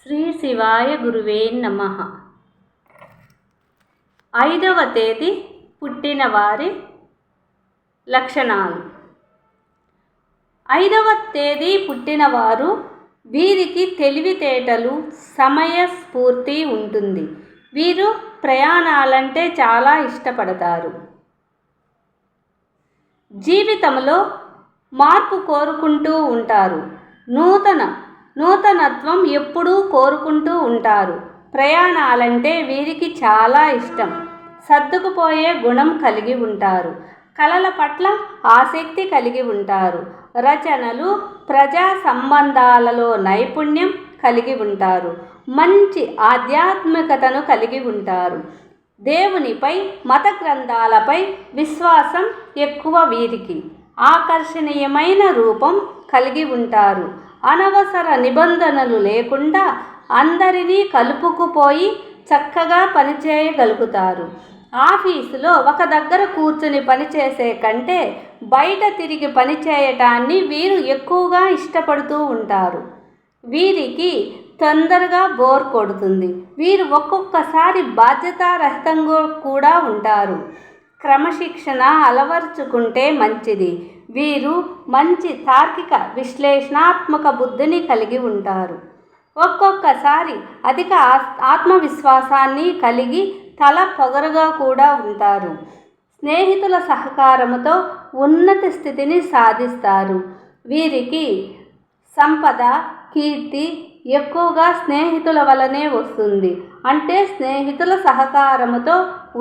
శ్రీ శివాయ గురువే నమః. 5వ తేదీ పుట్టిన వారి లక్షణాలు. 5వ తేదీ పుట్టినవారు వీరికి తెలివితేటలు, సమయస్ఫూర్తి ఉంటుంది. వీరు ప్రయాణాలంటే చాలా ఇష్టపడతారు. జీవితంలో మార్పు కోరుకుంటూ ఉంటారు. నూతనత్వం ఎప్పుడూ కోరుకుంటూ ఉంటారు. ప్రయాణాలంటే వీరికి చాలా ఇష్టం. సర్దుకుపోయే గుణం కలిగి ఉంటారు. కళల పట్ల ఆసక్తి కలిగి ఉంటారు. రచనలు, ప్రజా సంబంధాలలో నైపుణ్యం కలిగి ఉంటారు. మంచి ఆధ్యాత్మికతను కలిగి ఉంటారు. దేవునిపై, మత గ్రంథాలపై విశ్వాసం ఎక్కువ వీరికి. ఆకర్షణీయమైన రూపం కలిగి ఉంటారు. అనవసర నిబంధనలు లేకుండా అందరినీ కలుపుకుపోయి చక్కగా పనిచేయగలుగుతారు. ఆఫీసులో ఒక దగ్గర కూర్చుని పనిచేసే కంటే బయట తిరిగి పనిచేయటాన్ని వీరు ఎక్కువగా ఇష్టపడుతూ ఉంటారు. వీరికి తొందరగా బోర్ కొడుతుంది. వీరు ఒక్కొక్కసారి బాధ్యతారహితంగా కూడా ఉంటారు. క్రమశిక్షణ అలవర్చుకుంటే మంచిది. వీరు మంచి తార్కిక, విశ్లేషణాత్మక బుద్ధిని కలిగి ఉంటారు. ఒక్కొక్కసారి అధిక ఆత్మవిశ్వాసాన్ని కలిగి తల పొగరుగా కూడా ఉంటారు. స్నేహితుల సహకారంతో ఉన్నత స్థితిని సాధిస్తారు. వీరికి సంపద, కీర్తి ఎక్కువగా స్నేహితుల వలనే వస్తుంది. అంటే స్నేహితుల సహకారంతో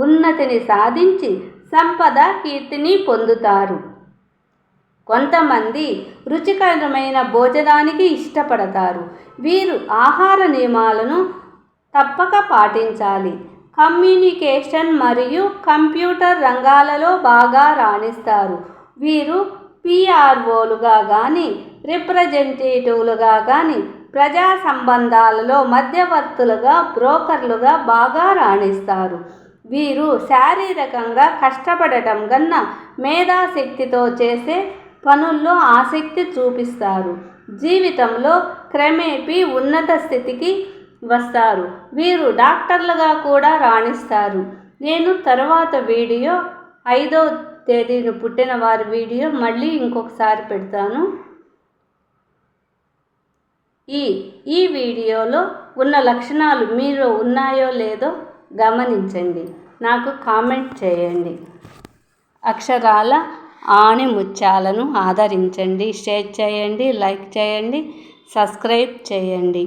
ఉన్నతిని సాధించి సంపద, కీర్తిని పొందుతారు. కొంతమంది రుచికరమైన భోజనానికి ఇష్టపడతారు. వీరు ఆహార నియమాలను తప్పక పాటించాలి. కమ్యూనికేషన్ మరియు కంప్యూటర్ రంగాలలో బాగా రాణిస్తారు. వీరు PROలుగా కానీ, రిప్రజెంటేటివ్లుగా కానీ, ప్రజా సంబంధాలలో మధ్యవర్తులుగా, బ్రోకర్లుగా బాగా రాణిస్తారు. వీరు శారీరకంగా కష్టపడటం కన్నా మేధాశక్తితో చేసే పనుల్లో ఆసక్తి చూపిస్తారు. జీవితంలో క్రమేపీ ఉన్నత స్థితికి వస్తారు. వీరు డాక్టర్లుగా కూడా రాణిస్తారు. నేను తర్వాత వీడియో 5వ తేదీన పుట్టిన వారి వీడియో మళ్ళీ ఇంకొకసారి పెడతాను. ఈ వీడియోలో ఉన్న లక్షణాలు మీలో ఉన్నాయో లేదో గమనించండి. నాకు కామెంట్ చేయండి. అక్షరాల ఆణిముత్యాలను ఆదరించండి. షేర్ చేయండి, లైక్ చేయండి, సబ్స్క్రైబ్ చేయండి.